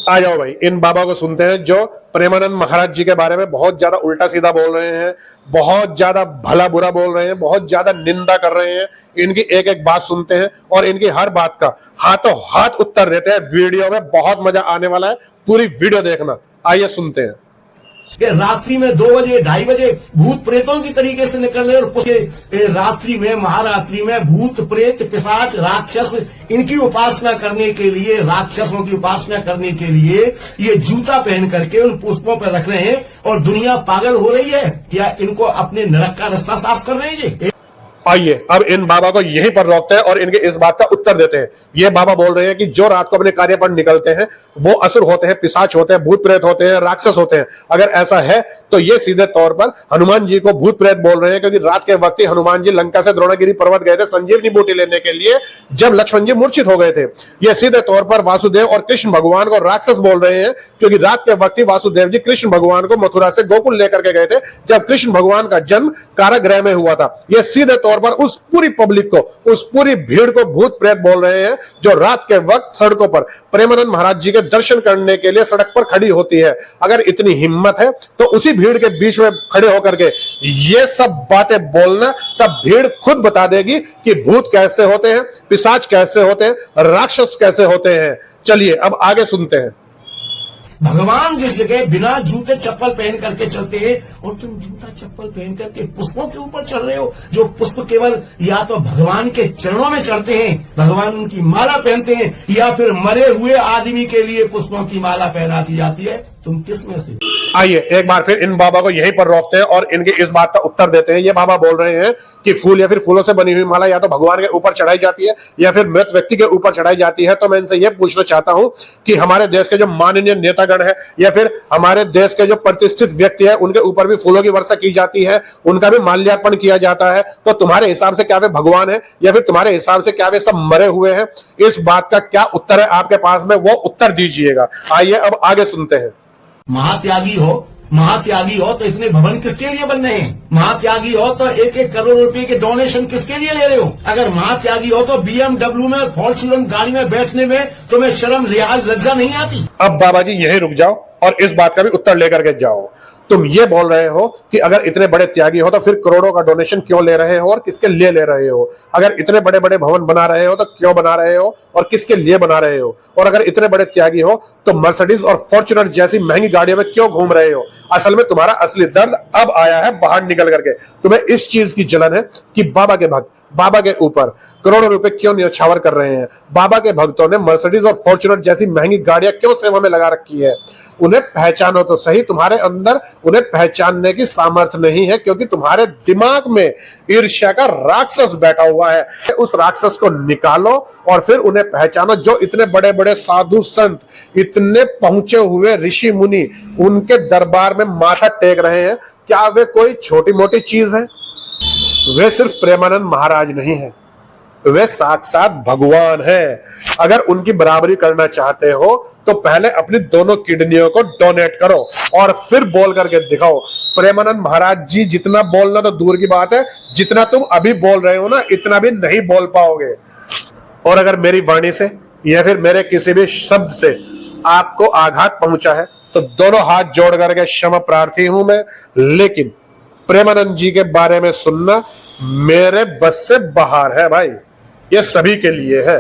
आ जाओ भाई, इन बाबा को सुनते हैं जो प्रेमानंद महाराज जी के बारे में बहुत ज्यादा उल्टा सीधा बोल रहे हैं, बहुत ज्यादा भला बुरा बोल रहे हैं, बहुत ज्यादा निंदा कर रहे हैं। इनकी एक एक बात सुनते हैं और इनकी हर बात का हाथों हाथ उत्तर देते हैं। वीडियो में बहुत मजा आने वाला है, पूरी वीडियो देखना। आइए सुनते हैं। कि रात्रि में 2 बजे 2:30 बजे भूत प्रेतों की तरीके से निकल रहे और रात्रि में महारात्रि में भूत प्रेत पिशाच राक्षस इनकी उपासना करने के लिए, राक्षसों की उपासना करने के लिए ये जूता पहन करके उन पुष्पों पर रख रहे हैं और दुनिया पागल हो रही है। क्या इनको अपने नरक का रास्ता साफ कर रहे हैं ये? आइए अब इन बाबा को यहीं पर रोकते हैं और इनके इस बात का उत्तर देते हैं। ये बाबा बोल रहे हैं कि जो रात को अपने कार्य पर निकलते हैं वो असुर होते हैं, पिशाच होते हैं, भूत प्रेत होते हैं, राक्षस होते हैं। अगर ऐसा है तो ये सीधे तौर पर हनुमान जी को भूत प्रेत बोल रहे हैं, क्योंकि रात के वक्त ही हनुमान जी लंका से द्रोणागिरी पर्वत गए थे संजीवनी बूटी लेने के लिए, जब लक्ष्मण जी मूर्छित हो गए थे। ये सीधे तौर पर वासुदेव और कृष्ण भगवान को राक्षस बोल रहे हैं, क्योंकि रात के वक्त ही वासुदेव जी कृष्ण भगवान को मथुरा से गोकुल लेकर के गए थे, जब कृष्ण भगवान का जन्म कारागृह में हुआ था। ये सीधे तौर पर उस पूरी पब्लिक को, उस पूरी भीड़ को भूत प्रेत बोल रहे हैं जो रात के वक्त सड़कों पर प्रेमानंद महाराज जी के दर्शन करने के लिए सड़क पर खड़ी होती है। अगर इतनी हिम्मत है तो उसी भीड़ के बीच में खड़े होकर के ये सब बातें बोलना, तब भीड़ खुद बता देगी कि भूत कैसे होते हैं, पिशाच कैसे होते हैं, राक्षस कैसे होते हैं। चलिए अब आगे सुनते हैं। भगवान जिस जगह बिना जूते चप्पल पहन करके चलते हैं और तुम जूता चप्पल पहन करके पुष्पों के ऊपर चढ़ रहे हो, जो पुष्प केवल या तो भगवान के चरणों में चढ़ते हैं, भगवान उनकी माला पहनते हैं, या फिर मरे हुए आदमी के लिए पुष्पों की माला पहना दी जाती है। तुम किस में से? आइए एक बार फिर इन बाबा को यहीं पर रोकते हैं और इनके इस बात का उत्तर देते हैं। ये बाबा बोल रहे हैं कि फूल या फिर फूलों से बनी हुई माला या तो भगवान के ऊपर चढ़ाई जाती है या फिर मृत व्यक्ति के ऊपर चढ़ाई जाती है। तो मैं इनसे यह पूछना चाहता हूं कि हमारे देश के जो माननीय नेतागण है या फिर हमारे देश के जो प्रतिष्ठित व्यक्ति है, उनके ऊपर भी फूलों की वर्षा की जाती है, उनका भी माल्यार्पण किया जाता है। तो तुम्हारे हिसाब से क्या वे भगवान है या फिर तुम्हारे हिसाब से क्या वे सब मरे हुए हैं? इस बात का क्या उत्तर है आपके पास में, वो उत्तर दीजिएगा। आइए अब आगे सुनते हैं। महात्यागी हो तो इतने भवन किसके लिए बन रहे हैं? महात्यागी हो तो 1-1 करोड़ रुपए के डोनेशन किसके लिए ले रहे हो? अगर महात्यागी हो तो BMW में, फॉर्च्यूनर गाड़ी में बैठने में तुम्हें शर्म, लिहाज, लज्जा नहीं आती? अब बाबा जी यहीं रुक जाओ और इस बात का भी उत्तर लेकर के जाओ। तुम ये बोल रहे हो कि अगर इतने बड़े त्यागी हो तो फिर करोड़ों का डोनेशन क्यों ले रहे हो और किसके लिए ले रहे हो? अगर इतने बड़े बड़े भवन बना रहे हो तो क्यों बना रहे हो और किसके लिए बना रहे हो? और अगर इतने बड़े त्यागी हो तो मर्सिडीज और फॉर्च्यूनर जैसी महंगी गाड़ियों में क्यों घूम रहे हो? असल में तुम्हारा असली दर्द अब आया है बाहर निकल करके। तुम्हें इस चीज की जलन है कि बाबा के भक्त बाबा के ऊपर करोड़ों रुपए क्यों न्यौछावर कर रहे हैं? बाबा के भक्तों ने मर्सिडीज और फॉर्च्यूनर जैसी महंगी गाड़ियां क्यों सेवा में लगा रखी है? उन्हें पहचानो तो सही, तुम्हारे अंदर उन्हें पहचानने की सामर्थ्य नहीं है, क्योंकि तुम्हारे दिमाग में ईर्ष्या का राक्षस बैठा हुआ है। उस राक्षस को निकालो और फिर उन्हें पहचानो। जो इतने बड़े बड़े साधु संत, इतने पहुंचे हुए ऋषि मुनि उनके दरबार में माथा टेक रहे हैं, क्या वे कोई छोटी मोटी चीज है? वे सिर्फ प्रेमानंद महाराज नहीं है, वे साक्षात भगवान है। अगर उनकी बराबरी करना चाहते हो तो पहले अपनी दोनों किडनियों को डोनेट करो और फिर बोल करके दिखाओ। प्रेमानंद महाराज जी जितना बोलना तो दूर की बात है, जितना तुम अभी बोल रहे हो ना, इतना भी नहीं बोल पाओगे। और अगर मेरी वाणी से या फिर मेरे किसी भी शब्द से आपको आघात पहुंचा है तो दोनों हाथ जोड़ करके क्षमा प्रार्थी हूं मैं, लेकिन प्रेमानंद जी के बारे में सुनना मेरे बस से बाहर है भाई। ये सभी के लिए है।